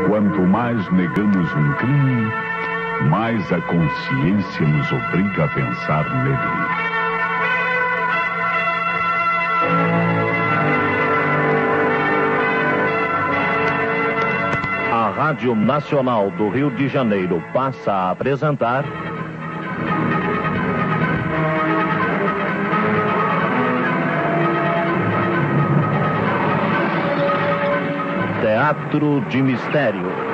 Quanto mais negamos um crime, mais a consciência nos obriga a pensar nele. A Rádio Nacional do Rio de Janeiro passa a apresentar... Teatro de Mistério.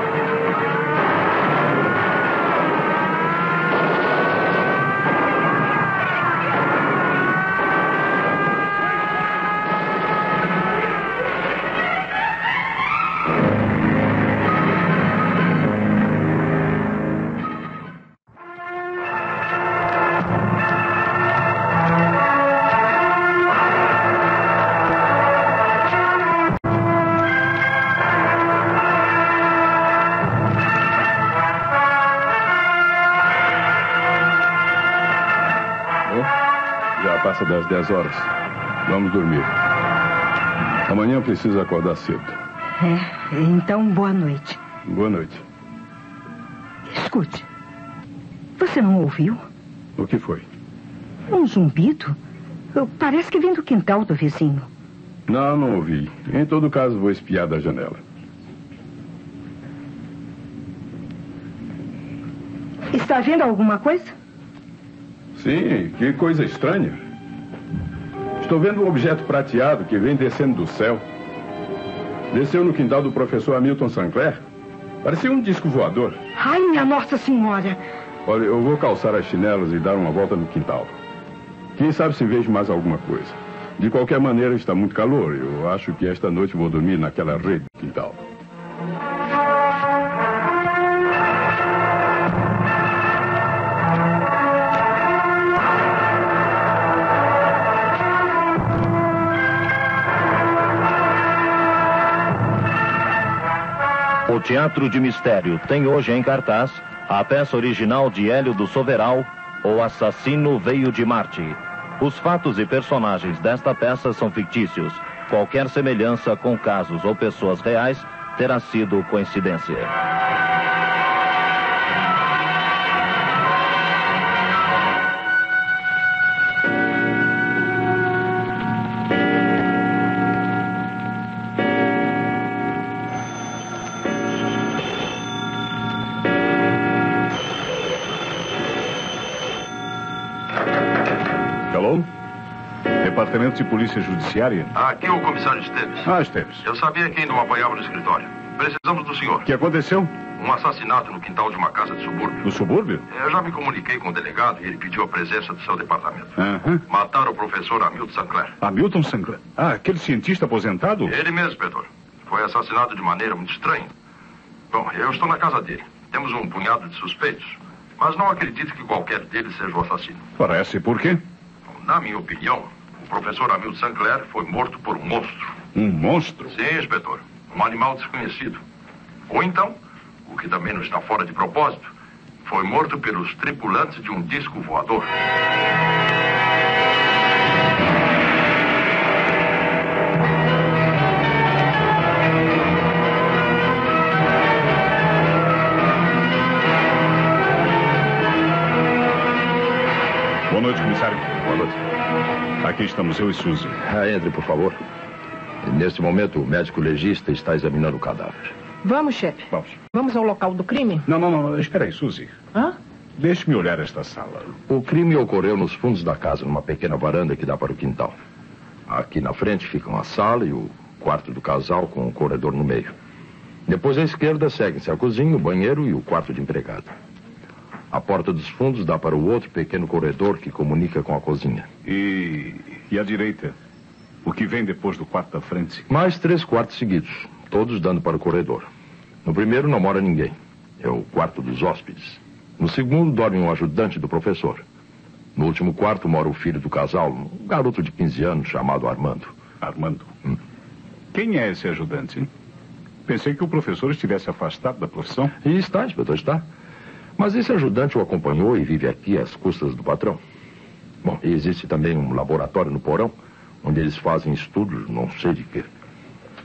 Passa das 10 horas. Vamos dormir. Amanhã preciso acordar cedo. Então boa noite. Boa noite. Escute, você não ouviu? O que foi? Um zumbido? Parece que vem do quintal do vizinho. Não ouvi. Em todo caso, vou espiar da janela. Está vendo alguma coisa? Sim, que coisa estranha. Estou vendo um objeto prateado que vem descendo do céu. Desceu no quintal do professor Hamilton Sinclair. Parecia um disco voador. Ai, minha Nossa Senhora! Olha, eu vou calçar as chinelas e dar uma volta no quintal. Quem sabe se vejo mais alguma coisa. De qualquer maneira, está muito calor. Eu acho que esta noite vou dormir naquela rede do quintal. O Teatro de Mistério tem hoje em cartaz a peça original de Hélio do Soveral, O Assassino Veio de Marte. Os fatos e personagens desta peça são fictícios. Qualquer semelhança com casos ou pessoas reais terá sido coincidência. Departamento de Polícia Judiciária? Aqui é o comissário Esteves. Esteves. Eu sabia que ainda o apoiava no escritório. Precisamos do senhor. O que aconteceu? Um assassinato no quintal de uma casa de subúrbio. No subúrbio? Eu já me comuniquei com o delegado e ele pediu a presença do seu departamento. Mataram o professor Hamilton Sinclair. Hamilton Sinclair? Aquele cientista aposentado? Ele mesmo, inspetor. Foi assassinado de maneira muito estranha. Bom, eu estou na casa dele. Temos um punhado de suspeitos. Mas não acredito que qualquer deles seja o assassino. Parece por quê? Na minha opinião, o professor Hamilton Sinclair foi morto por um monstro. Um monstro? Sim, inspetor. Um animal desconhecido. Ou então, o que também não está fora de propósito, foi morto pelos tripulantes de um disco voador. Boa noite, comissário. Boa noite. Aqui estamos eu e Suzy. Entre, por favor. Neste momento, o médico legista está examinando o cadáver. Vamos, chefe. Vamos. Vamos ao local do crime? Não. Espera aí, Suzy. Deixe-me olhar esta sala. O crime ocorreu nos fundos da casa, numa pequena varanda que dá para o quintal. Aqui na frente ficam a sala e o quarto do casal, com o corredor no meio. Depois, à esquerda, seguem-se a cozinha, o banheiro e o quarto de empregado. A porta dos fundos dá para o outro pequeno corredor que comunica com a cozinha. E à direita? O que vem depois do quarto da frente? Mais 3 quartos seguidos, todos dando para o corredor. No primeiro não mora ninguém. É o quarto dos hóspedes. No segundo dorme um ajudante do professor. No último quarto mora o filho do casal, um garoto de 15 anos chamado Armando. Armando? Quem é esse ajudante, hein? Pensei que o professor estivesse afastado da profissão. E está, inspetor, está. Mas esse ajudante o acompanhou e vive aqui às custas do patrão. Bom, e existe também um laboratório no porão, onde eles fazem estudos, não sei de quê.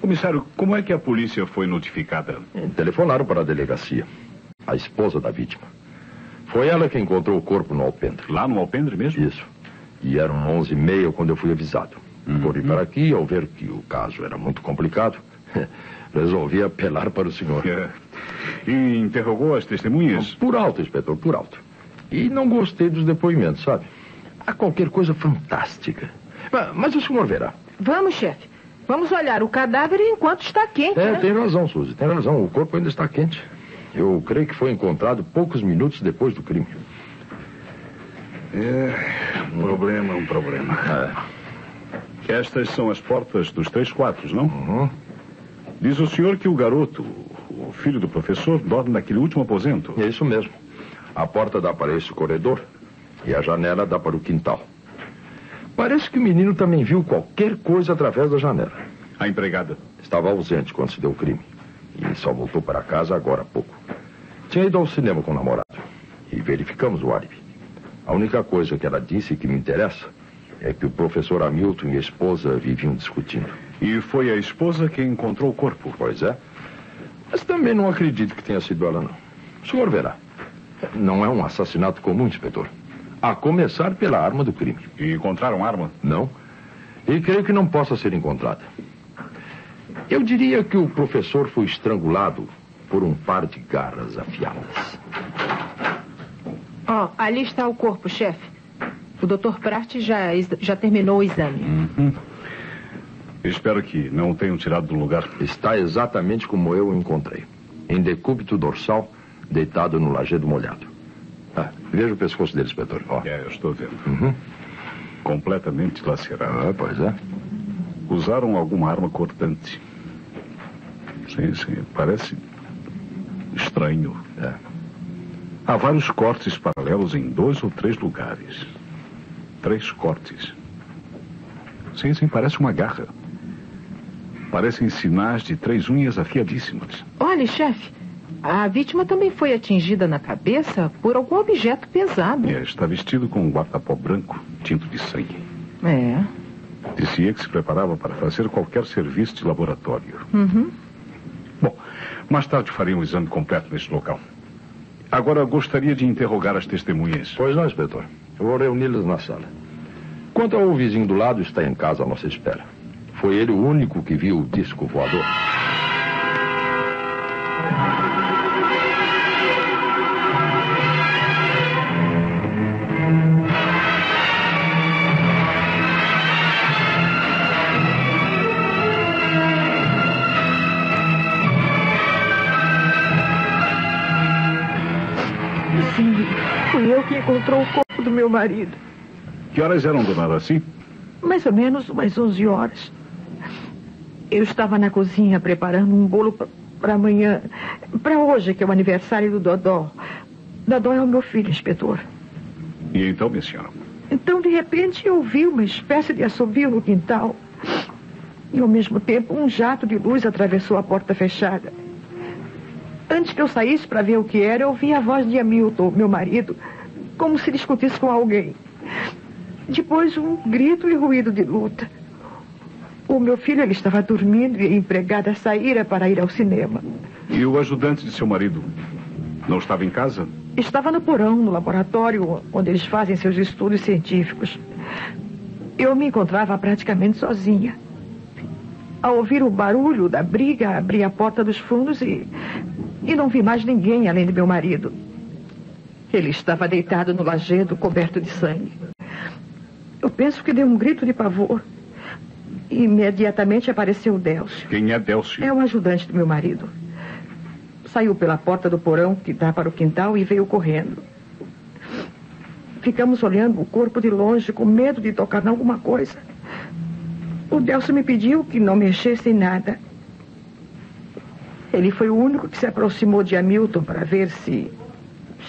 Comissário, como é que a polícia foi notificada? Telefonaram para a delegacia. A esposa da vítima. Foi ela que encontrou o corpo no alpendre. Lá no alpendre mesmo? Isso. E eram 11h30 quando eu fui avisado. Por ir para aqui, ao ver que o caso era muito complicado, resolvi apelar para o senhor. E interrogou as testemunhas? Por alto, inspetor, por alto. E não gostei dos depoimentos, sabe? Há qualquer coisa fantástica. Mas o senhor verá. Vamos, chefe. Vamos olhar o cadáver enquanto está quente, né? Tem razão, Suzy. Tem razão. O corpo ainda está quente. Eu creio que foi encontrado poucos minutos depois do crime. Um problema. Estas são as portas dos 3 quartos, não? Diz o senhor que o garoto, o filho do professor, dorme naquele último aposento. É isso mesmo. A porta dá para esse corredor e a janela dá para o quintal. Parece que o menino também viu qualquer coisa através da janela. A empregada? Estava ausente quando se deu o crime. E só voltou para casa agora há pouco. Tinha ido ao cinema com o namorado. E verificamos o álibi. A única coisa que ela disse que me interessa é que o professor Hamilton e a esposa viviam discutindo. E foi a esposa que encontrou o corpo? Pois é. Mas também não acredito que tenha sido ela, não. O senhor verá. Não é um assassinato comum, inspetor. A começar pela arma do crime. E encontraram arma? Não. E creio que não possa ser encontrada. Eu diria que o professor foi estrangulado por um par de garras afiadas. Ali está o corpo, chefe. O Dr. Pratt já terminou o exame. Espero que não o tenham tirado do lugar. Está exatamente como eu o encontrei. Em decúbito dorsal, deitado no lajedo molhado. Veja o pescoço dele, inspetor. Eu estou vendo. Completamente lacerado. Pois é. Usaram alguma arma cortante. Sim. Parece estranho. Há vários cortes paralelos em 2 ou 3 lugares. 3 cortes. Sim, parece uma garra. Parecem sinais de 3 unhas afiadíssimas. Olha, chefe, a vítima também foi atingida na cabeça por algum objeto pesado. Está vestido com um guardapó branco, tinto de sangue. Dizia que se preparava para fazer qualquer serviço de laboratório. Bom, mais tarde farei um exame completo neste local. Agora gostaria de interrogar as testemunhas. Pois não, inspetor. Eu vou reuni-las na sala. Quanto ao vizinho do lado, está em casa à nossa espera. Foi ele o único que viu o disco voador. Sim, fui eu que encontrou o corpo do meu marido. Que horas eram, dona Araci? Mais ou menos umas 11 horas. Eu estava na cozinha preparando um bolo para amanhã. Para hoje, que é o aniversário do Dodó. Dodó é o meu filho, inspetor. E então, minha senhora? Então, de repente, eu ouvi uma espécie de assobio no quintal. E, ao mesmo tempo, um jato de luz atravessou a porta fechada. Antes que eu saísse para ver o que era, eu ouvi a voz de Hamilton, meu marido, como se discutisse com alguém. Depois, um grito e ruído de luta. O meu filho, ele estava dormindo e a empregada saíra para ir ao cinema. E o ajudante de seu marido não estava em casa? Estava no porão, no laboratório, onde eles fazem seus estudos científicos. Eu me encontrava praticamente sozinha. Ao ouvir o barulho da briga, abri a porta dos fundos e não vi mais ninguém além de meu marido. Ele estava deitado no lajedo, coberto de sangue. Eu penso que deu um grito de pavor. E imediatamente apareceu o Délcio. Quem é Délcio? É o ajudante do meu marido. Saiu pela porta do porão que dá para o quintal e veio correndo. Ficamos olhando o corpo de longe, com medo de tocar em alguma coisa. O Délcio me pediu que não mexesse em nada. Ele foi o único que se aproximou de Hamilton para ver se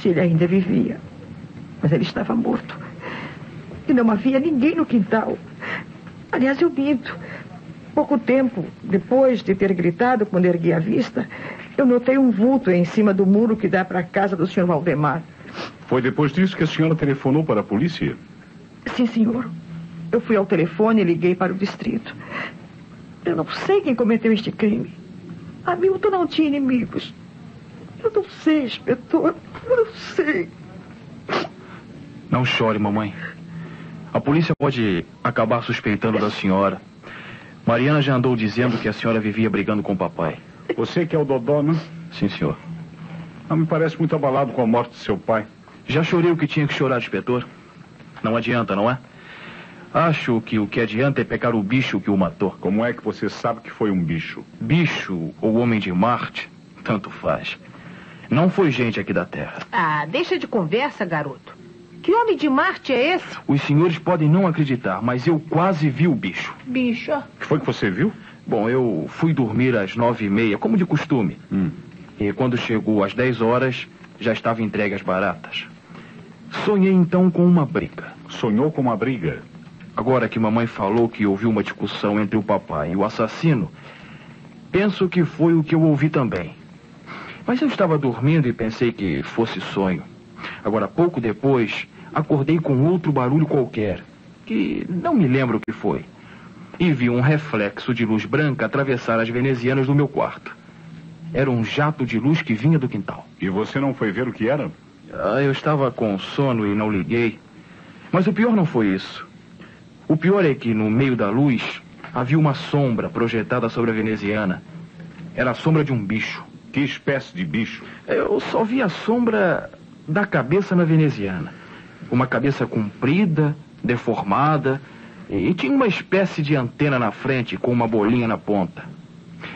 ele ainda vivia. Mas ele estava morto. E não havia ninguém no quintal. Aliás, eu minto. Pouco tempo depois de ter gritado, quando ergui a vista, eu notei um vulto em cima do muro que dá para a casa do Sr. Valdemar. Foi depois disso que a senhora telefonou para a polícia? Sim, senhor. Eu fui ao telefone e liguei para o distrito. Eu não sei quem cometeu este crime. Hamilton não tinha inimigos. Eu não sei, inspetor. Eu não sei. Não chore, mamãe. A polícia pode acabar suspeitando da senhora. Mariana já andou dizendo que a senhora vivia brigando com o papai. Você que é o Dodó, né? Sim, senhor. Não me parece muito abalado com a morte de seu pai. Já chorei o que tinha que chorar, inspetor. Não adianta, não é? Acho que o que adianta é pegar o bicho que o matou. Como é que você sabe que foi um bicho? Bicho ou homem de Marte, tanto faz. Não foi gente aqui da Terra. Ah, deixa de conversa, garoto. Que homem de Marte é esse? Os senhores podem não acreditar, mas eu quase vi o bicho. Bicho? O que foi que você viu? Bom, eu fui dormir às 9h30, como de costume. E quando chegou às 10 horas, já estava entregue as baratas. Sonhei então com uma briga. Sonhou com uma briga? Agora que mamãe falou que ouviu uma discussão entre o papai e o assassino, penso que foi o que eu ouvi também. Mas eu estava dormindo e pensei que fosse sonho. Agora, pouco depois, acordei com outro barulho qualquer, que não me lembro o que foi. E vi um reflexo de luz branca atravessar as venezianas do meu quarto. Era um jato de luz que vinha do quintal. E você não foi ver o que era? Eu estava com sono e não liguei. Mas o pior não foi isso. O pior é que, no meio da luz, havia uma sombra projetada sobre a veneziana. Era a sombra de um bicho. Que espécie de bicho? Eu só vi a sombra da cabeça na veneziana. Uma cabeça comprida, deformada, e tinha uma espécie de antena na frente com uma bolinha na ponta.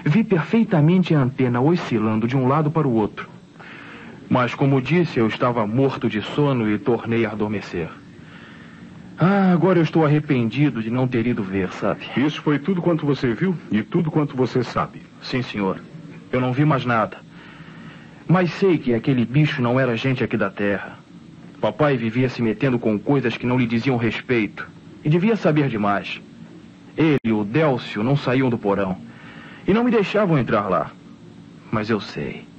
Vi perfeitamente a antena oscilando de um lado para o outro. Mas, como disse, eu estava morto de sono e tornei a adormecer. Agora eu estou arrependido de não ter ido ver, sabe? Isso foi tudo quanto você viu e tudo quanto você sabe? Sim, senhor. Eu não vi mais nada. Mas sei que aquele bicho não era gente aqui da Terra. Papai vivia se metendo com coisas que não lhe diziam respeito. E devia saber demais. Ele e o Délcio não saíam do porão. E não me deixavam entrar lá. Mas eu sei.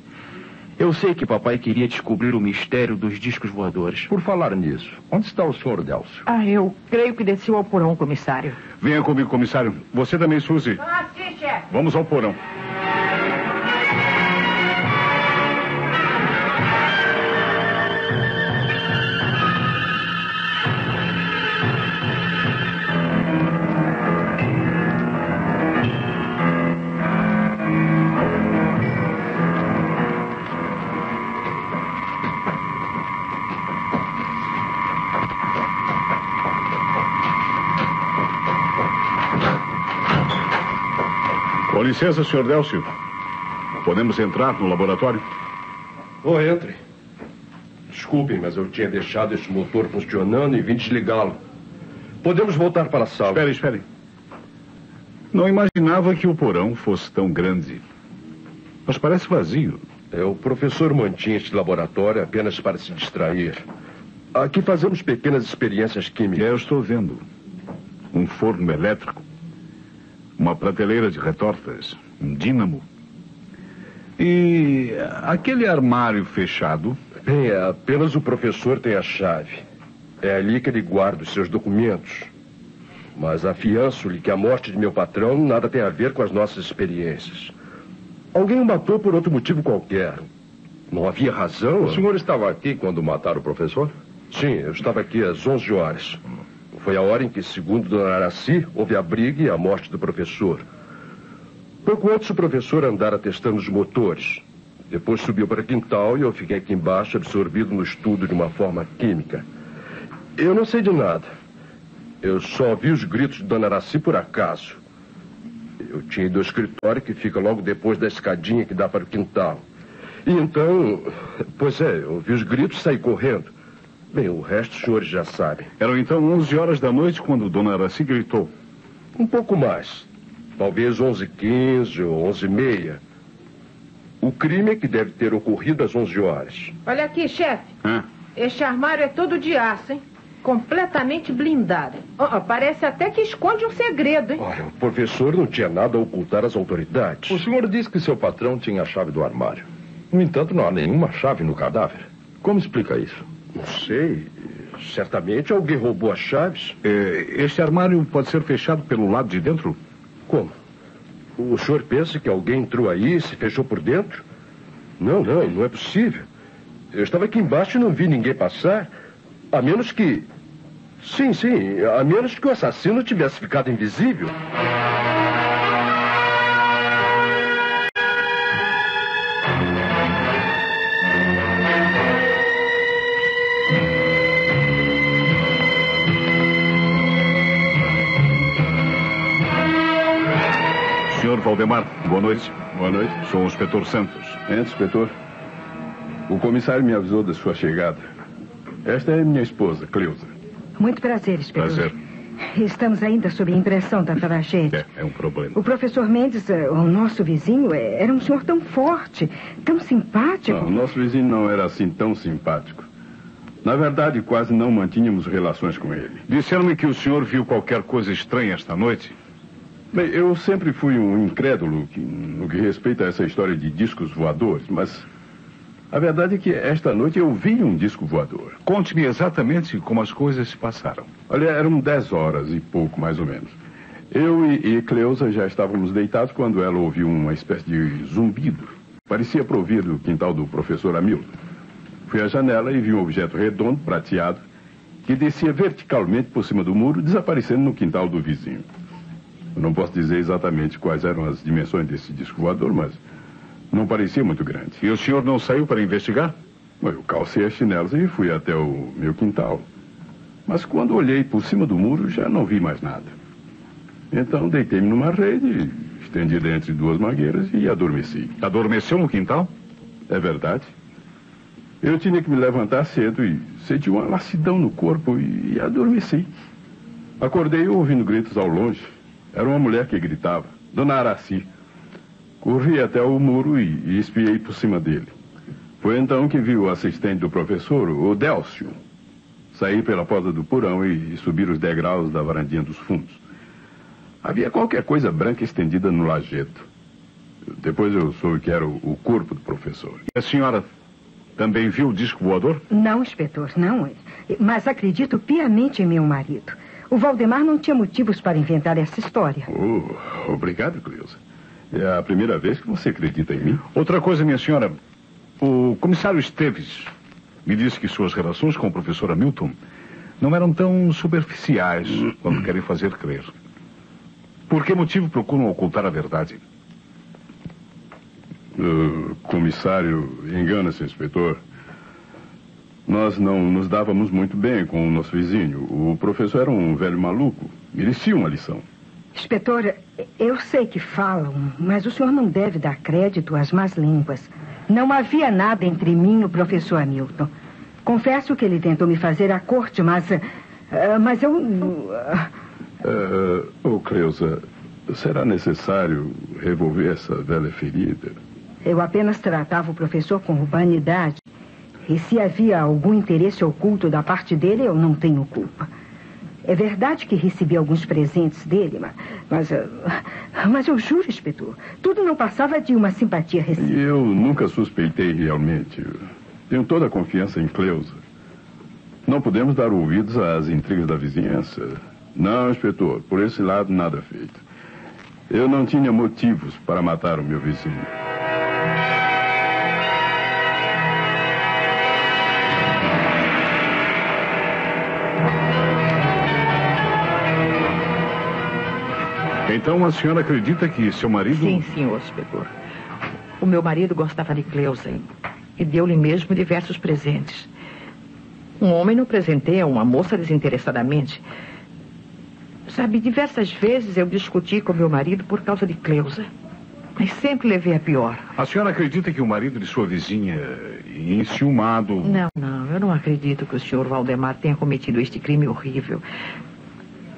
Eu sei que papai queria descobrir o mistério dos discos voadores. Por falar nisso, onde está o senhor Délcio? Eu creio que desceu ao porão, comissário. Venha comigo, comissário. Você também, Suzy. Sim, chefe. Vamos ao porão. Com licença, senhor Délcio. Podemos entrar no laboratório? Entre. Desculpem, mas eu tinha deixado este motor funcionando e vim desligá-lo. Podemos voltar para a sala. Espere. Não imaginava que o porão fosse tão grande. Mas parece vazio. O professor mantinha este laboratório apenas para se distrair. Aqui fazemos pequenas experiências químicas. Eu estou vendo. Um forno elétrico. Uma prateleira de retortas, um dínamo. E aquele armário fechado? Bem, apenas o professor tem a chave. É ali que ele guarda os seus documentos. Mas afianço-lhe que a morte de meu patrão nada tem a ver com as nossas experiências. Alguém o matou por outro motivo qualquer. Não havia razão. O senhor estava aqui quando mataram o professor? Sim, eu estava aqui às 11 horas. Foi a hora em que, segundo Dona Araci, houve a briga e a morte do professor. Pouco antes, o professor andara testando os motores. Depois subiu para o quintal e eu fiquei aqui embaixo, absorvido no estudo de uma forma química. Eu não sei de nada. Eu só ouvi os gritos de Dona Araci por acaso. Eu tinha ido ao escritório que fica logo depois da escadinha que dá para o quintal. E então, eu ouvi os gritos e saí correndo. Bem, o resto os senhores já sabem. Eram então 11 horas da noite quando Dona Araci gritou. Um pouco mais. Talvez 11h15 ou 11h30. O crime é que deve ter ocorrido às 11 horas. Olha aqui, chefe. Este armário é todo de aço, hein? Completamente blindado. Parece até que esconde um segredo, hein? Olha, o professor não tinha nada a ocultar às autoridades. O senhor disse que seu patrão tinha a chave do armário. No entanto, não há nenhuma chave no cadáver. Como explica isso? Não sei. Certamente alguém roubou as chaves. Este armário pode ser fechado pelo lado de dentro? Como? O senhor pensa que alguém entrou aí e se fechou por dentro? Não é possível. Eu estava aqui embaixo e não vi ninguém passar. A menos que... Sim, a menos que o assassino tivesse ficado invisível. Senhor Valdemar, boa noite. Boa noite. Sou o inspetor Santos. Entra, inspetor. O comissário me avisou da sua chegada. Esta é minha esposa, Cleusa. Muito prazer, inspetor. Prazer. Estamos ainda sob a impressão da tragédia. É um problema. O professor Mendes, o nosso vizinho, era um senhor tão forte, tão simpático. Não, o nosso vizinho não era assim tão simpático. Na verdade, quase não mantínhamos relações com ele. Disseram-me que o senhor viu qualquer coisa estranha esta noite. Bem, eu sempre fui um incrédulo no que respeita a essa história de discos voadores, mas a verdade é que esta noite eu vi um disco voador. Conte-me exatamente como as coisas se passaram. Olha, eram 10 horas e pouco, mais ou menos. Eu e Cleusa já estávamos deitados quando ela ouviu uma espécie de zumbido. Parecia provir do quintal do professor Hamilton. Fui à janela e vi um objeto redondo, prateado, que descia verticalmente por cima do muro, desaparecendo no quintal do vizinho. Eu não posso dizer exatamente quais eram as dimensões desse disco voador, mas não parecia muito grande. E o senhor não saiu para investigar? Eu calcei as chinelas e fui até o meu quintal. Mas quando olhei por cima do muro, já não vi mais nada. Então deitei-me numa rede, estendida entre duas mangueiras e adormeci. Adormeceu no quintal? É verdade. Eu tinha que me levantar cedo e senti uma lassidão no corpo e adormeci. Acordei ouvindo gritos ao longe. Era uma mulher que gritava, Dona Araci. Corri até o muro e espiei por cima dele. Foi então que vi o assistente do professor, o Délcio, sair pela porta do porão e subir os degraus da varandinha dos fundos. Havia qualquer coisa branca estendida no lajedo. Depois eu soube que era o corpo do professor. E a senhora também viu o disco voador? Não, inspetor, não. Mas acredito piamente em meu marido. O Valdemar não tinha motivos para inventar essa história. Obrigado, Cleusa. É a primeira vez que você acredita em mim. Outra coisa, minha senhora. O comissário Esteves me disse que suas relações com o professor Hamilton não eram tão superficiais quanto querem fazer crer. Por que motivo procuram ocultar a verdade? O comissário engana-se, inspetor. Nós não nos dávamos muito bem com o nosso vizinho. O professor era um velho maluco. Merecia uma lição. Inspetor, eu sei que falam, mas o senhor não deve dar crédito às más línguas. Não havia nada entre mim e o professor Hamilton. Confesso que ele tentou me fazer à corte, mas eu... Cleusa, será necessário revolver essa velha ferida? Eu apenas tratava o professor com urbanidade. E se havia algum interesse oculto da parte dele, eu não tenho culpa. É verdade que recebi alguns presentes dele, mas eu juro, inspetor, tudo não passava de uma simpatia recíproca. Eu nunca suspeitei realmente. Tenho toda a confiança em Cleusa. Não podemos dar ouvidos às intrigas da vizinhança. Não, inspetor, por esse lado nada feito. Eu não tinha motivos para matar o meu vizinho. Então a senhora acredita que seu marido... Sim, senhor inspetor. O meu marido gostava de Cleusa e deu-lhe mesmo diversos presentes. Um homem não presenteia uma moça desinteressadamente. Sabe, diversas vezes eu discuti com meu marido por causa de Cleusa. Mas sempre levei a pior. A senhora acredita que o marido de sua vizinha, enciumado... Não, eu não acredito que o senhor Valdemar tenha cometido este crime horrível.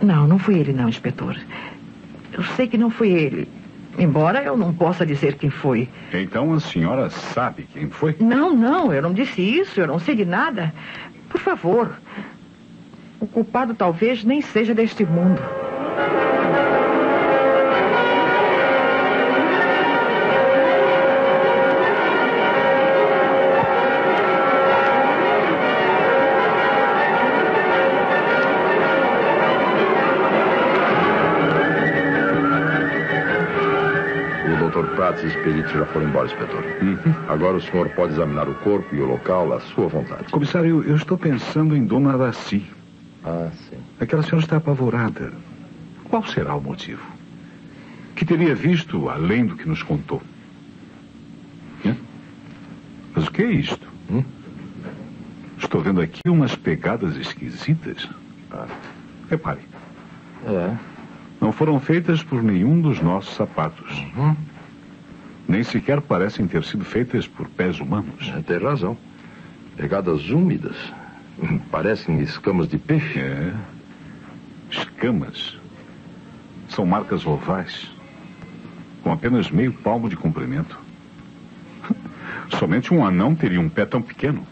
Não foi ele não, inspetor. Eu sei que não foi ele. Embora eu não possa dizer quem foi. Então a senhora sabe quem foi? Não, eu não disse isso. Eu não sei de nada. Por favor. O culpado talvez nem seja deste mundo. Dr. Prats e os peritos já foram embora, inspetor. Agora o senhor pode examinar o corpo e o local à sua vontade. Comissário, eu estou pensando em Dona Araci. Ah, sim. Aquela senhora está apavorada. Qual será o motivo? Que teria visto além do que nos contou? Mas o que é isto? Estou vendo aqui umas pegadas esquisitas. Repare. Não foram feitas por nenhum dos nossos sapatos. Nem sequer parecem ter sido feitas por pés humanos. Tem razão. Pegadas úmidas. Parecem escamas de peixe. Escamas. São marcas ovais, com apenas meio palmo de comprimento. Somente um anão teria um pé tão pequeno.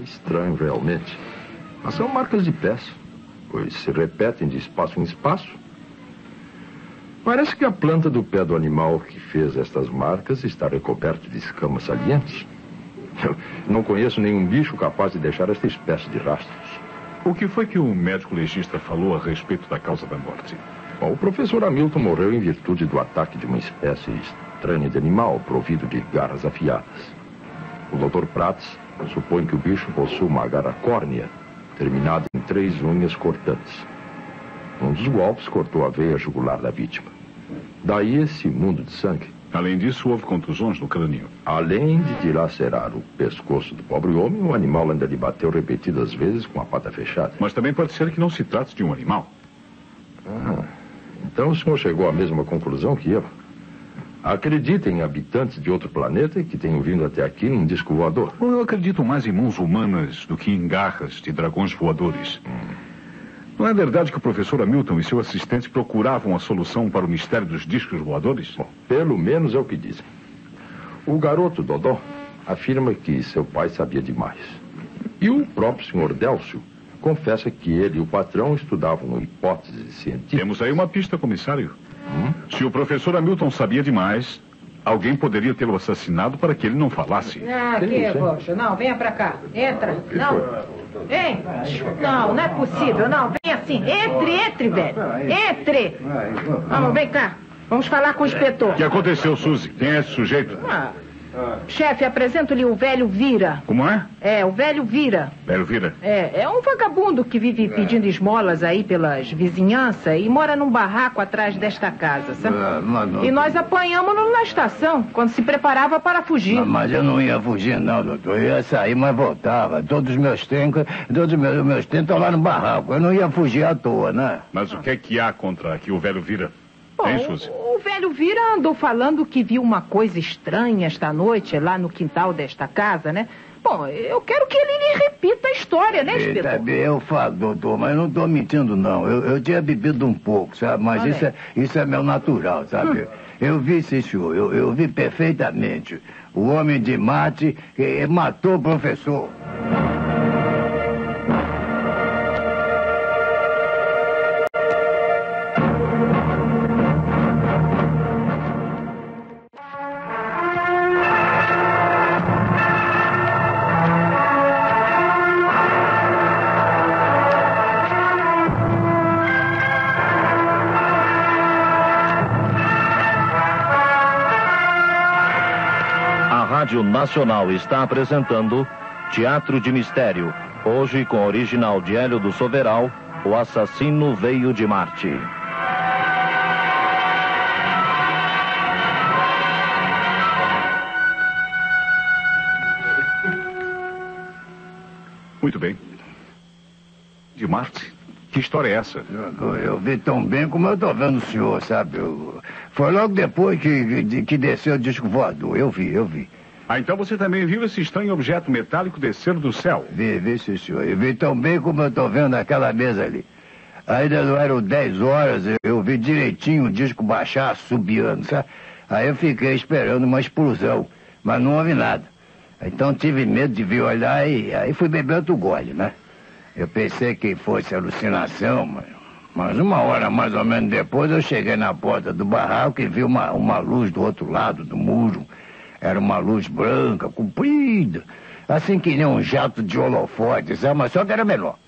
Estranho, realmente. Mas são marcas de pés, pois se repetem de espaço em espaço. Parece que a planta do pé do animal que fez estas marcas está recoberta de escamas salientes. Eu não conheço nenhum bicho capaz de deixar esta espécie de rastros. O que foi que o médico legista falou a respeito da causa da morte? Bom, o professor Hamilton morreu em virtude do ataque de uma espécie estranha de animal provido de garras afiadas. O Dr. Prats supõe que o bicho possui uma garra córnea, terminada em 3 unhas cortantes. Um dos golpes cortou a veia jugular da vítima. Daí esse mundo de sangue. Além disso, houve contusões no crânio. Além de dilacerar o pescoço do pobre homem, o animal ainda lhe bateu repetidas vezes com a pata fechada. Mas também pode ser que não se trate de um animal. Então o senhor chegou à mesma conclusão que eu. Acredita em habitantes de outro planeta que tenham vindo até aqui num disco voador? Eu acredito mais em mãos humanas do que em garras de dragões voadores. Não é verdade que o professor Hamilton e seu assistente procuravam a solução para o mistério dos discos voadores? Bom, pelo menos é o que dizem. O garoto Dodó afirma que seu pai sabia demais. E o próprio senhor Délcio confessa que ele e o patrão estudavam hipóteses científicas. Temos aí uma pista, comissário. Se o professor Hamilton sabia demais, alguém poderia tê-lo assassinado para que ele não falasse. Aqui, poxa. Não, venha pra cá. Entra. Não. Vem. Não é possível. Não, vem assim. Entre, velho. Entre. Vamos, vem cá. Vamos falar com o inspetor. O que aconteceu, Suzy? Quem é esse sujeito? Chefe, apresento-lhe o velho Vira. Como é? O velho Vira. Velho Vira? É um vagabundo que vive pedindo esmolas aí pelas vizinhanças e mora num barraco atrás desta casa, sabe? E nós apanhamos-no na estação, quando se preparava para fugir. Mas eu não ia fugir, não, doutor. Eu ia sair, mas voltava. Todos os meus trens estão lá no barraco. Eu não ia fugir à toa, né? Mas o que é que há contra aqui o velho Vira? Bom, o velho Vira andou falando que viu uma coisa estranha esta noite lá no quintal desta casa, né? Bom, eu quero que ele lhe repita a história, né, inspetor? Eu falo, doutor, mas eu não estou mentindo, não. Eu tinha bebido um pouco, sabe? Mas isso é meu natural, sabe? Eu vi, sim, senhor. Eu vi perfeitamente. O homem de Marte matou o professor. Rádio Nacional está apresentando Teatro de Mistério. Hoje com o original de Hélio do Soveral, O Assassino Veio de Marte. Muito bem. De Marte? Que história é essa? Eu vi tão bem como eu estou vendo o senhor, sabe? Foi logo depois que desceu o disco voador. Eu vi. Então você também viu esse estranho objeto metálico descer do céu? Vi, sim, senhor. Eu vi tão bem como eu estou vendo aquela mesa ali. Ainda não eram 10 horas, eu vi direitinho o disco baixar, subiando, sabe? Aí eu fiquei esperando uma explosão, mas não houve nada. Então tive medo de vir olhar e aí fui beber outro gole, né? Eu pensei que fosse alucinação, mas 1 hora mais ou menos depois eu cheguei na porta do barraco e vi uma luz do outro lado do muro. Era uma luz branca, comprida, assim que nem um jato de holofote, sabe? Mas só que era menor.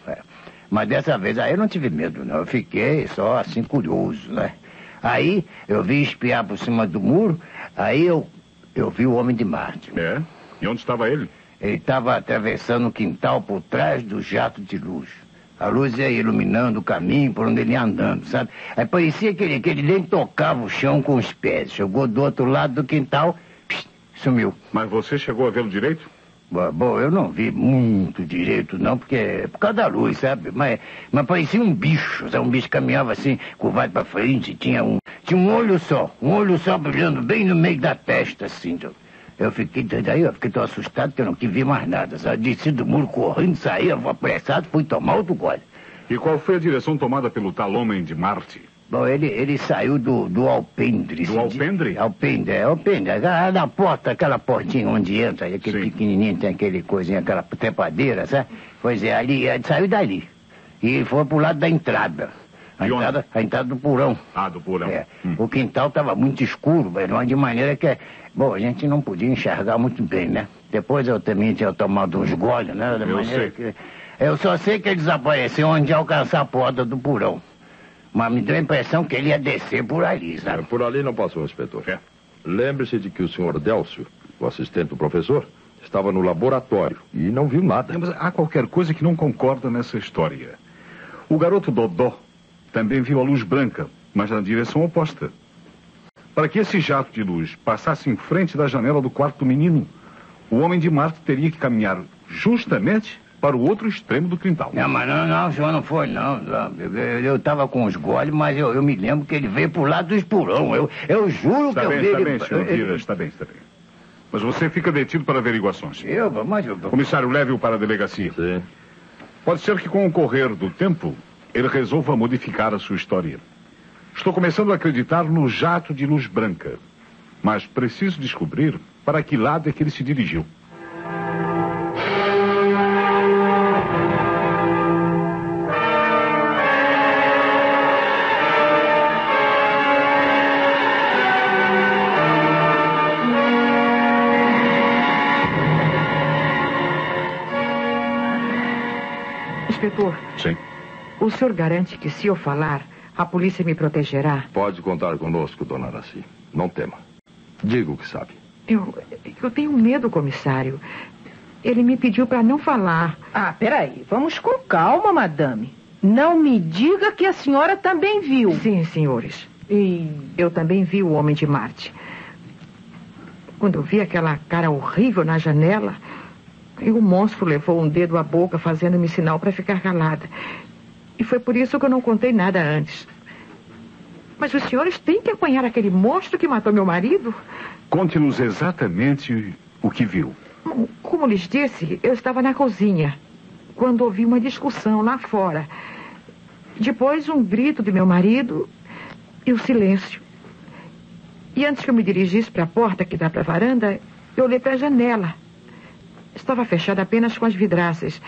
Mas dessa vez aí eu não tive medo, não. Eu fiquei só assim curioso, né? Aí eu vi espiar por cima do muro, aí eu vi o Homem de Marte. É? E onde estava ele? Ele estava atravessando o quintal por trás do jato de luz. A luz ia iluminando o caminho por onde ele ia andando, sabe? Aí parecia que ele nem tocava o chão com os pés. Chegou do outro lado do quintal, sumiu. Mas você chegou a vê-lo direito? Bom, eu não vi muito direito, não, porque é por causa da luz, sabe? Mas parecia um bicho, sabe? Um bicho caminhava assim, curvado pra frente, tinha um olho só brilhando bem no meio da testa, assim. Eu fiquei tão assustado que eu não quis ver mais nada, sabe? Desci do muro correndo, saí, apressado, fui tomar outro gole. E qual foi a direção tomada pelo tal Homem de Marte? Bom, ele saiu do alpendre. Do alpendre? Alpendre. Na porta, aquela portinha onde entra, aquele pequenininho, tem aquele coisinha, aquela trepadeira, sabe? Pois é, ali, ele saiu dali. E foi pro lado da entrada. A entrada do porão. Ah, do porão. É. O quintal estava muito escuro, velho, de maneira que... Bom, a gente não podia enxergar muito bem, né? Depois eu também tinha tomado uns goles, né? Eu só sei que ele desapareceu onde alcançar a porta do porão. Mas me deu a impressão que ele ia descer por ali, sabe? Por ali não passou, inspetor. Lembre-se de que o senhor Délcio, o assistente do professor, estava no laboratório e não viu nada. Mas há qualquer coisa que não concorda nessa história. O garoto Dodó também viu a luz branca, mas na direção oposta. Para que esse jato de luz passasse em frente da janela do quarto do menino, o Homem de Marte teria que caminhar justamente para o outro extremo do quintal. Não, o senhor não foi, não. Eu estava com os goles, mas eu me lembro que ele veio pro lado do espurão. Eu juro que eu vi... Está bem, senhor Vira, está bem. Mas você fica detido para averiguações. Comissário, leve-o para a delegacia. Sim. Pode ser que com o correr do tempo, ele resolva modificar a sua história. Estou começando a acreditar no jato de luz branca, mas preciso descobrir para que lado é que ele se dirigiu. Inspetor. Sim. O senhor garante que se eu falar, a polícia me protegerá? Pode contar conosco, dona Araci. Não tema. Diga o que sabe. Eu tenho medo, comissário. Ele me pediu para não falar. Ah, peraí. Vamos com calma, madame. Não me diga que a senhora também viu. Sim, senhores. E eu também vi o Homem de Marte. Quando eu vi aquela cara horrível na janela, o monstro levou um dedo à boca, fazendo-me sinal para ficar calada. E foi por isso que eu não contei nada antes. Mas os senhores têm que apanhar aquele monstro que matou meu marido? Conte-nos exatamente o que viu. Como lhes disse, eu estava na cozinha, quando ouvi uma discussão lá fora. Depois, um grito de meu marido e o silêncio. E antes que eu me dirigisse para a porta que dá para a varanda, eu olhei para a janela. Estava fechada apenas com as vidraças.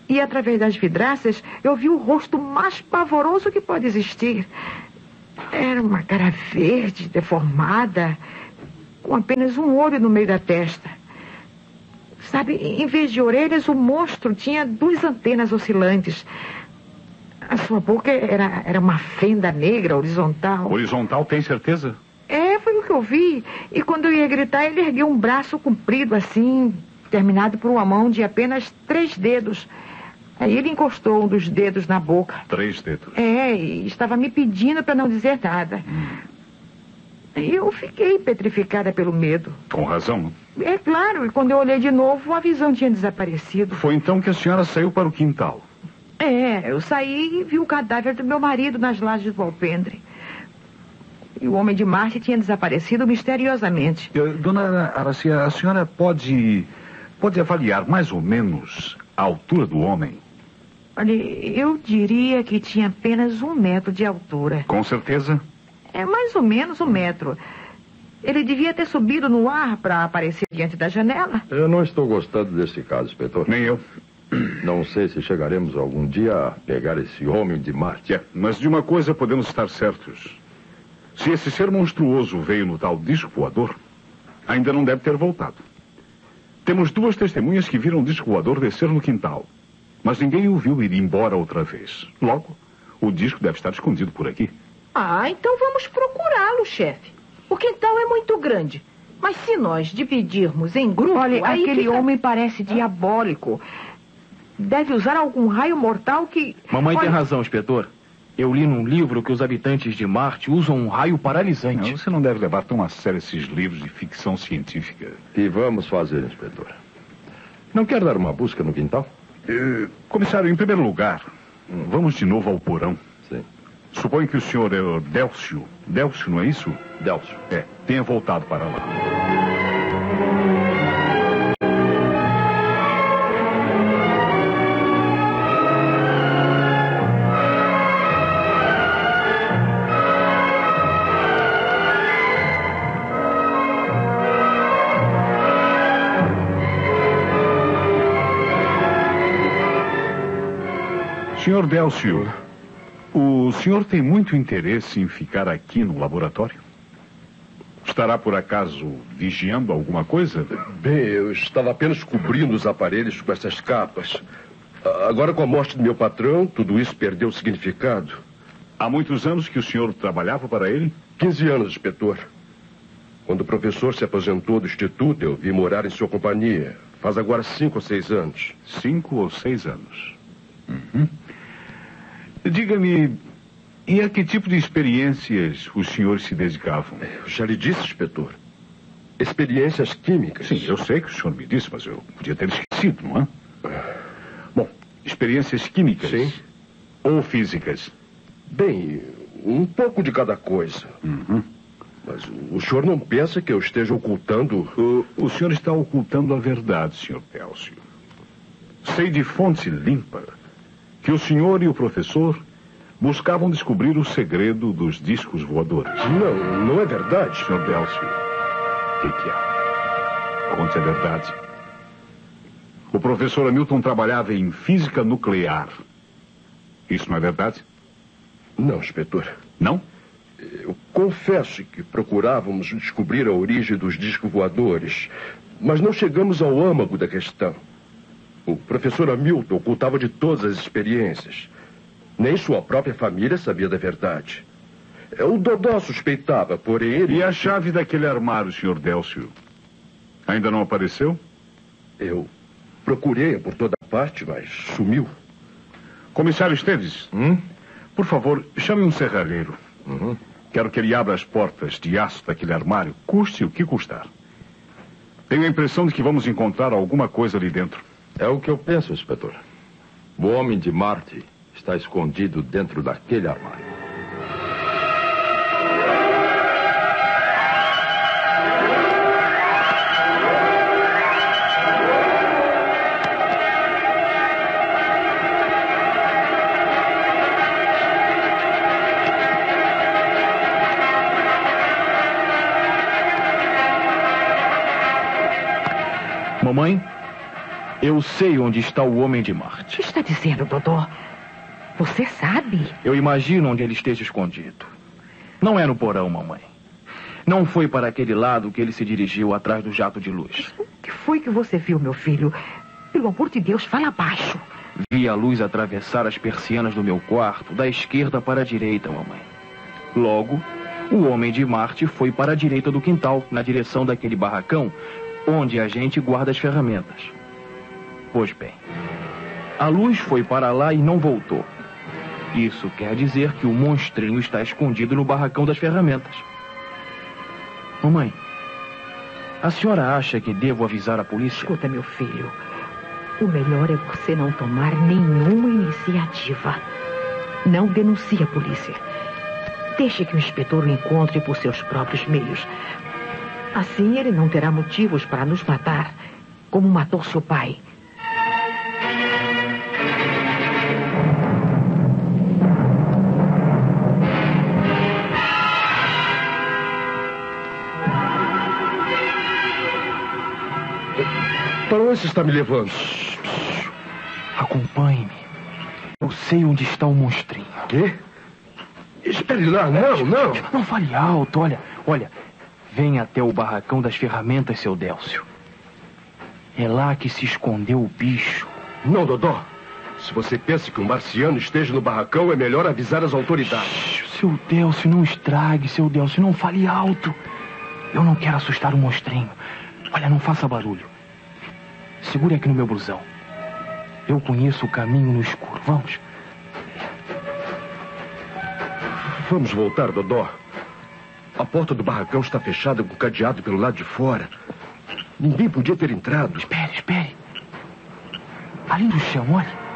E através das vidraças, eu vi o rosto mais pavoroso que pode existir. Era uma cara verde, deformada, com apenas um olho no meio da testa. Sabe, em vez de orelhas, o monstro tinha 2 antenas oscilantes. A sua boca era uma fenda negra, horizontal. Horizontal, tem certeza? Foi o que eu vi. E quando eu ia gritar, ele ergueu um braço comprido assim, terminado por uma mão de apenas 3 dedos. Aí ele encostou um dos dedos na boca. 3 dedos? E estava me pedindo para não dizer nada. Eu fiquei petrificada pelo medo. Com razão. É claro, e quando eu olhei de novo, a visão tinha desaparecido. Foi então que a senhora saiu para o quintal? Eu saí e vi o cadáver do meu marido nas lajes do alpendre. E o Homem de Marte tinha desaparecido misteriosamente. Dona Araci, a senhora pode avaliar mais ou menos a altura do homem? Olha, eu diria que tinha apenas 1 metro de altura. Com certeza? Mais ou menos 1 metro. Ele devia ter subido no ar para aparecer diante da janela. Eu não estou gostando desse caso, inspetor. Nem eu. Não sei se chegaremos algum dia a pegar esse Homem de Marte. Mas de uma coisa podemos estar certos. Se esse ser monstruoso veio no tal disco voador, ainda não deve ter voltado. Temos 2 testemunhas que viram o disco voador descer no quintal. Mas ninguém o viu ir embora outra vez. Logo, o disco deve estar escondido por aqui. Ah, então vamos procurá-lo, chefe. O quintal é muito grande. Mas se nós dividirmos em grupos... Olha, aquele homem parece diabólico. Deve usar algum raio mortal que... Mamãe tem razão, inspetor. Eu li num livro que os habitantes de Marte usam um raio paralisante. Não, você não deve levar tão a sério esses livros de ficção científica. E vamos fazer, inspetor. Não quer dar uma busca no quintal? Comissário, em primeiro lugar, vamos de novo ao porão. Sim. Suponho que o senhor é o Délcio. Délcio, não é isso? Délcio. Tenha voltado para lá. Senhor Délcio, o senhor tem muito interesse em ficar aqui no laboratório? Estará, por acaso, vigiando alguma coisa? Bem, eu estava apenas cobrindo os aparelhos com essas capas. Agora, com a morte do meu patrão, tudo isso perdeu o significado. Há muitos anos que o senhor trabalhava para ele? 15 anos, inspetor. Quando o professor se aposentou do instituto, eu vim morar em sua companhia. Faz agora 5 ou 6 anos. 5 ou 6 anos. Uhum. Diga-me, e a que tipo de experiências os senhores se dedicavam? Eu já lhe disse, inspetor. Experiências químicas. Sim, eu sei que o senhor me disse, mas eu podia ter esquecido, não é? Bom, experiências químicas. Sim. Ou físicas? Bem, um pouco de cada coisa. Uhum. Mas o senhor não pensa que eu esteja ocultando... O senhor está ocultando a verdade, senhor Délcio. Sei de fonte limpa que o senhor e o professor buscavam descobrir o segredo dos discos voadores. Não é verdade. Senhor Délcio, o que há? Conte a verdade. O professor Hamilton trabalhava em física nuclear. Isso não é verdade? Não, inspetor. Não? Eu confesso que procurávamos descobrir a origem dos discos voadores, mas não chegamos ao âmago da questão. O professor Hamilton ocultava de todas as experiências. Nem sua própria família sabia da verdade. O Dodó suspeitava, porém ele... E a chave daquele armário, senhor Délcio? Ainda não apareceu? Eu procurei por toda parte, mas sumiu. Comissário Esteves, por favor, chame um serralheiro. Quero que ele abra as portas de aço daquele armário, custe o que custar. Tenho a impressão de que vamos encontrar alguma coisa ali dentro. É o que eu penso, inspetor. O homem de Marte está escondido dentro daquele armário. Mamãe, eu sei onde está o homem de Marte. O que está dizendo, Dodó? Você sabe? Eu imagino onde ele esteja escondido. Não é no porão, mamãe. Não foi para aquele lado que ele se dirigiu atrás do jato de luz. O que foi que você viu, meu filho? Pelo amor de Deus, fala baixo. Vi a luz atravessar as persianas do meu quarto, da esquerda para a direita, mamãe. Logo, o homem de Marte foi para a direita do quintal, na direção daquele barracão, onde a gente guarda as ferramentas. Pois bem, a luz foi para lá e não voltou. Isso quer dizer que o monstrinho está escondido no barracão das ferramentas. Mamãe, a senhora acha que devo avisar a polícia? Escuta, meu filho. O melhor é você não tomar nenhuma iniciativa. Não denuncie a polícia. Deixe que o inspetor o encontre por seus próprios meios. Assim ele não terá motivos para nos matar, como matou seu pai. Para onde você está me levando? Acompanhe-me. Eu sei onde está o monstrinho. Quê? Espere lá, não. Não fale alto, olha. Venha até o barracão das ferramentas, seu Délcio. É lá que se escondeu o bicho. Não, Dodó. Se você pensa que um marciano esteja no barracão, é melhor avisar as autoridades. Seu Delcio, não estrague, seu Delcio, não fale alto. Eu não quero assustar o monstrinho. Olha, não faça barulho. Segure aqui no meu blusão. Eu conheço o caminho no escuro. Vamos. Vamos voltar, Dodó. A porta do barracão está fechada com cadeado pelo lado de fora. Ninguém podia ter entrado. Espere. Ali no chão, olha.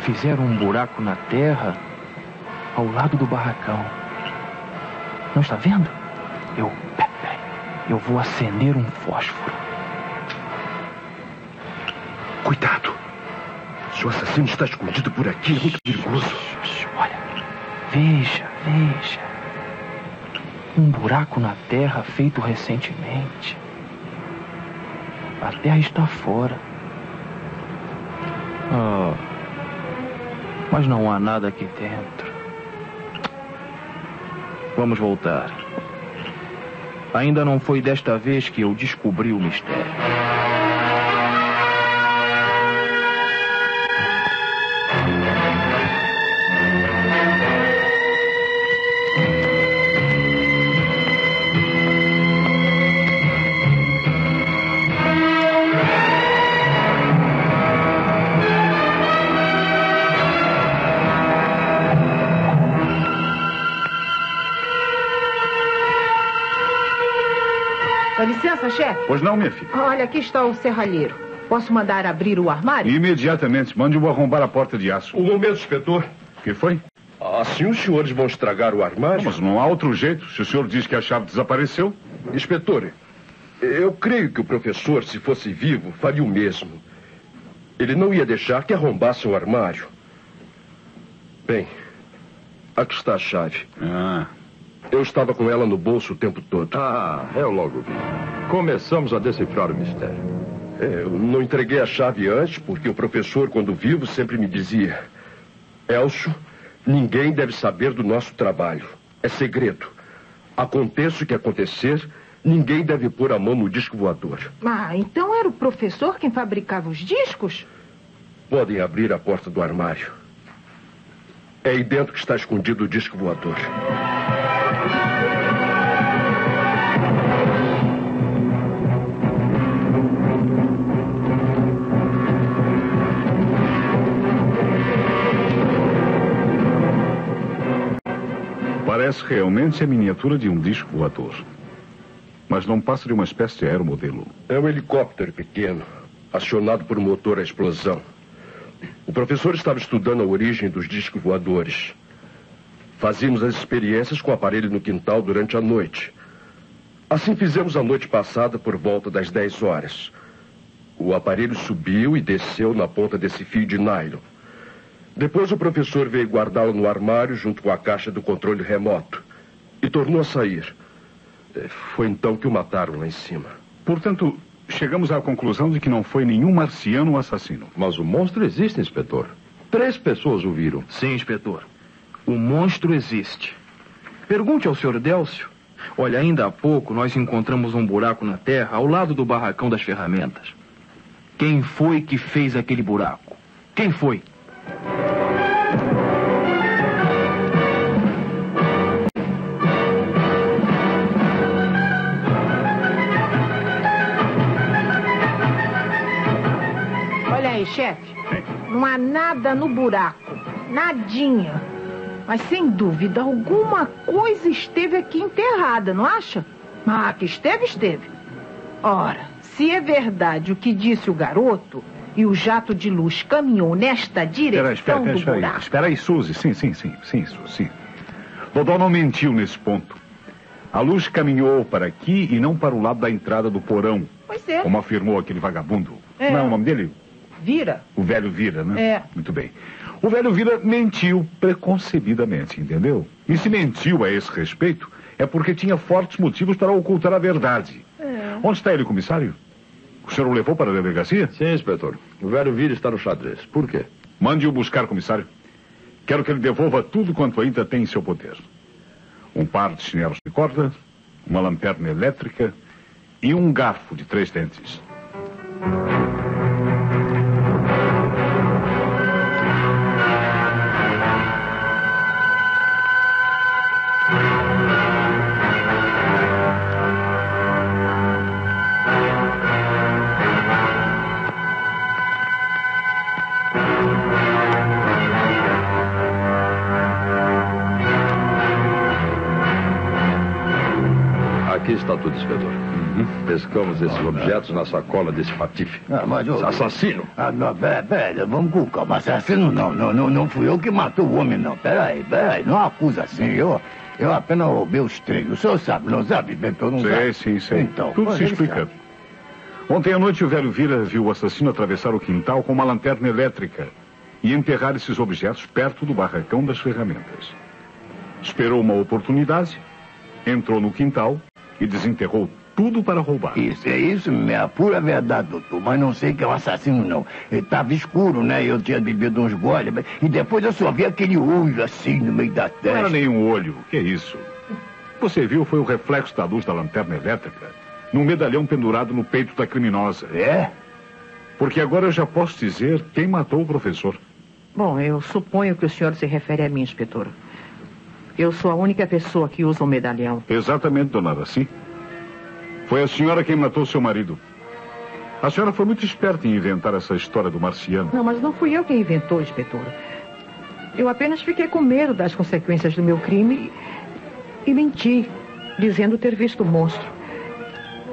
Fizeram um buraco na terra ao lado do barracão. Não está vendo? Peraí. Eu vou acender um fósforo. Cuidado. Se o assassino está escondido por aqui, é muito perigoso. Olha. Veja. Um buraco na terra feito recentemente. A terra está fora. Mas não há nada aqui dentro. Vamos voltar. Ainda não foi desta vez que eu descobri o mistério. Dá licença, chefe? Pois não, minha filha. Olha, aqui está o serralheiro. Posso mandar abrir o armário? Imediatamente. Mande-o arrombar a porta de aço. Um momento, inspetor. O que foi? Assim os senhores vão estragar o armário? Mas não há outro jeito. Se o senhor diz que a chave desapareceu... Inspetor, eu creio que o professor, se fosse vivo, faria o mesmo. Ele não ia deixar que arrombasse o armário. Bem, aqui está a chave. Eu estava com ela no bolso o tempo todo. Eu logo vi. Começamos a decifrar o mistério. Eu não entreguei a chave antes, porque o professor, quando vivo, sempre me dizia: Elcio, ninguém deve saber do nosso trabalho. É segredo. Aconteça o que acontecer, ninguém deve pôr a mão no disco voador. Então era o professor quem fabricava os discos? Podem abrir a porta do armário. É aí dentro que está escondido o disco voador. Parece realmente a miniatura de um disco voador. Mas não passa de uma espécie de aeromodelo. É um helicóptero pequeno, acionado por um motor à explosão. O professor estava estudando a origem dos discos voadores. Fazíamos as experiências com o aparelho no quintal durante a noite. Assim fizemos a noite passada por volta das 10 horas. O aparelho subiu e desceu na ponta desse fio de nylon. Depois o professor veio guardá-lo no armário junto com a caixa do controle remoto. E tornou a sair. Foi então que o mataram lá em cima. Portanto, chegamos à conclusão de que não foi nenhum marciano o assassino. Mas o monstro existe, inspetor. 3 pessoas o viram. Sim, inspetor. O monstro existe. Pergunte ao Sr. Delcio. Olha, ainda há pouco nós encontramos um buraco na terra ao lado do barracão das ferramentas. Quem foi que fez aquele buraco? Quem foi? Olha aí, chefe. Não há nada no buraco. Nadinha. Mas sem dúvida alguma coisa esteve aqui enterrada, não acha? Que esteve. Ora, se é verdade o que disse o garoto e o jato de luz caminhou nesta direção do buraco... Espera aí, Suzy. Sim, Suzy. Dodó não mentiu nesse ponto. A luz caminhou para aqui e não para o lado da entrada do porão. Pois é. Como afirmou aquele vagabundo. Como é o nome dele? Vira. O velho Vira, né? É. Muito bem. O velho Vira mentiu preconcebidamente, entendeu? E se mentiu a esse respeito, é porque tinha fortes motivos para ocultar a verdade. Onde está ele, comissário? O senhor o levou para a delegacia? Sim, inspetor. O velho Vira está no xadrez. Por quê? Mande-o buscar, comissário. Quero que ele devolva tudo quanto ainda tem em seu poder. Um par de chinelos de corda, uma lanterna elétrica e um garfo de 3 dentes. Aqui está tudo, inspetor. Pescamos esses objetos na sacola desse patife. Mas assassino. Não, pera, vamos com calma. Assassino não fui eu que matou o homem, não. Peraí, não acusa assim. Eu apenas roubei os três. O senhor sabe, não sabe? Não Sei. Então, tudo se explica. Ontem à noite o velho Vira viu o assassino atravessar o quintal com uma lanterna elétrica e enterrar esses objetos perto do barracão das ferramentas. Esperou uma oportunidade, entrou no quintal e desenterrou tudo para roubar. Isso, é a pura verdade, doutor. Mas não sei que é um assassino, não. Ele estava escuro, né? Eu tinha bebido uns goles. E depois eu só vi aquele olho assim no meio da testa. Não era nenhum olho. Que é isso? Você viu foi o reflexo da luz da lanterna elétrica num medalhão pendurado no peito da criminosa. É? Porque agora eu já posso dizer quem matou o professor. Bom, eu suponho que o senhor se refere a mim, inspetor. Eu sou a única pessoa que usa um medalhão. Exatamente, dona Araci. Foi a senhora quem matou seu marido. A senhora foi muito esperta em inventar essa história do marciano. Não, mas não fui eu quem inventou, inspetor. Eu apenas fiquei com medo das consequências do meu crime e menti, dizendo ter visto o monstro.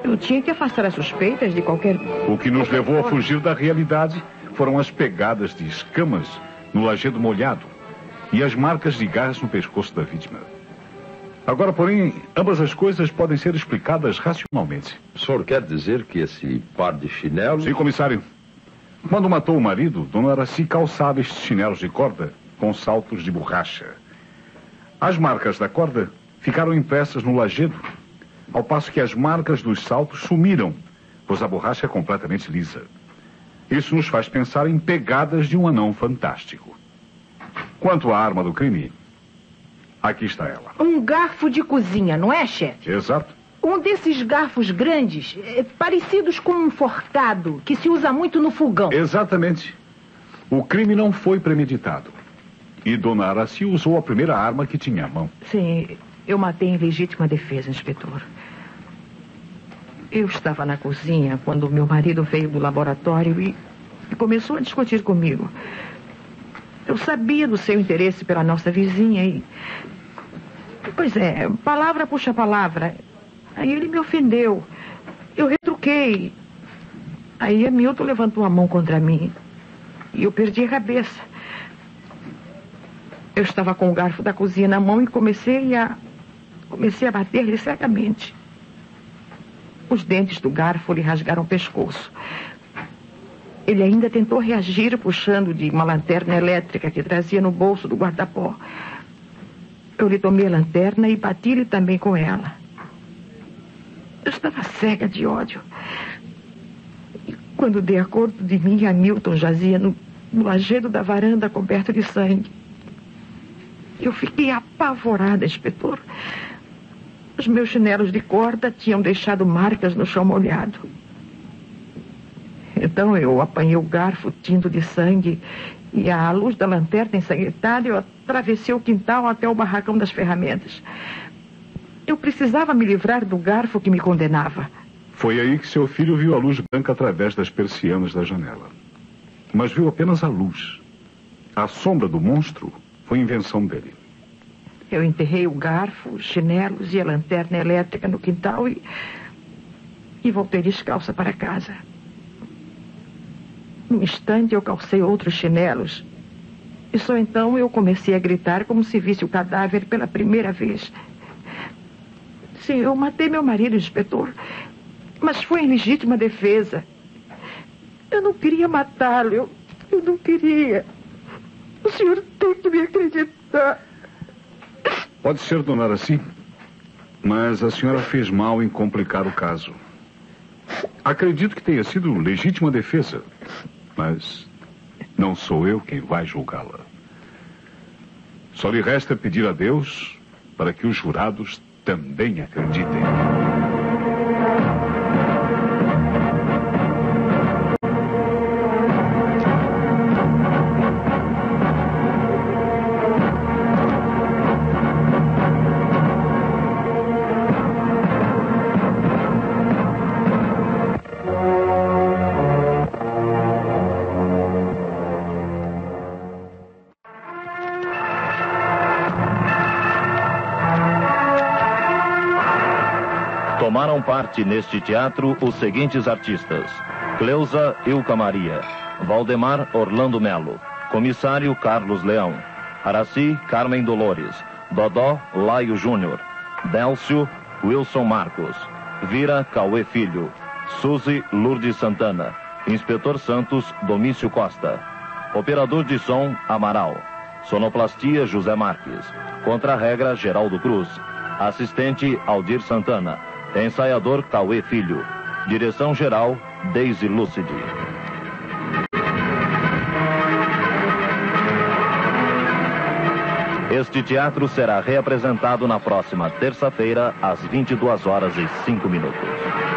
Eu tinha que afastar as suspeitas de qualquer... O que nos levou a fugir da realidade foram as pegadas de escamas no lajedo molhado e as marcas de garras no pescoço da vítima. Agora, porém, ambas as coisas podem ser explicadas racionalmente. O senhor quer dizer que esse par de chinelos... Sim, comissário. Quando matou o marido, dona Araci calçava estes chinelos de corda com saltos de borracha. As marcas da corda ficaram impressas no lajedo, ao passo que as marcas dos saltos sumiram, pois a borracha é completamente lisa. Isso nos faz pensar em pegadas de um anão fantástico. Quanto à arma do crime, aqui está ela. Um garfo de cozinha, não é, chefe? Exato. Um desses garfos grandes, parecidos com um forcado, que se usa muito no fogão. Exatamente. O crime não foi premeditado. E dona Araci usou a primeira arma que tinha à mão. Sim, eu matei em legítima defesa, inspetor. Eu estava na cozinha quando meu marido veio do laboratório e começou a discutir comigo. Eu sabia do seu interesse pela nossa vizinha e... Pois é, palavra puxa palavra. Aí ele me ofendeu. Eu retruquei. Aí Hamilton levantou a mão contra mim. E eu perdi a cabeça. Eu estava com o garfo da cozinha na mão e comecei a bater-lhe cegamente. Os dentes do garfo lhe rasgaram o pescoço. Ele ainda tentou reagir puxando de uma lanterna elétrica que trazia no bolso do guarda-pó. Eu lhe tomei a lanterna e bati-lhe também com ela. Eu estava cega de ódio. E quando dei acordo de mim, Hamilton jazia no lajedo da varanda coberto de sangue. Eu fiquei apavorada, inspetor. Os meus chinelos de corda tinham deixado marcas no chão molhado. Então eu apanhei o garfo tinto de sangue e à luz da lanterna ensanguentada eu atravessei o quintal até o barracão das ferramentas. Eu precisava me livrar do garfo que me condenava. Foi aí que seu filho viu a luz branca através das persianas da janela. Mas viu apenas a luz. A sombra do monstro foi invenção dele. Eu enterrei o garfo, os chinelos e a lanterna elétrica no quintal e voltei descalça para casa. Num instante eu calcei outros chinelos. E só então eu comecei a gritar como se visse o cadáver pela primeira vez. Sim, eu matei meu marido, inspetor. Mas foi em legítima defesa. Eu não queria matá-lo. Eu não queria. O senhor tem que me acreditar. Pode ser, dona Araci, mas a senhora fez mal em complicar o caso. Acredito que tenha sido legítima defesa, mas não sou eu quem vai julgá-la. Só lhe resta pedir a Deus para que os jurados também acreditem. Tomaram parte neste teatro os seguintes artistas: Cleusa Ilka Maria, Valdemar Orlando Melo, Comissário Carlos Leão, Araci Carmen Dolores, Dodó Laio Júnior, Délcio Wilson Marcos, Vira Cauê Filho, Suzy Lourdes Santana, Inspetor Santos Domício Costa, Operador de som Amaral, Sonoplastia José Marques, Contra-regra Geraldo Cruz, Assistente Aldir Santana, Ensaiador Cauê Filho, Direção Geral Deise Lúcide. Este teatro será reapresentado na próxima terça-feira, às 22h05.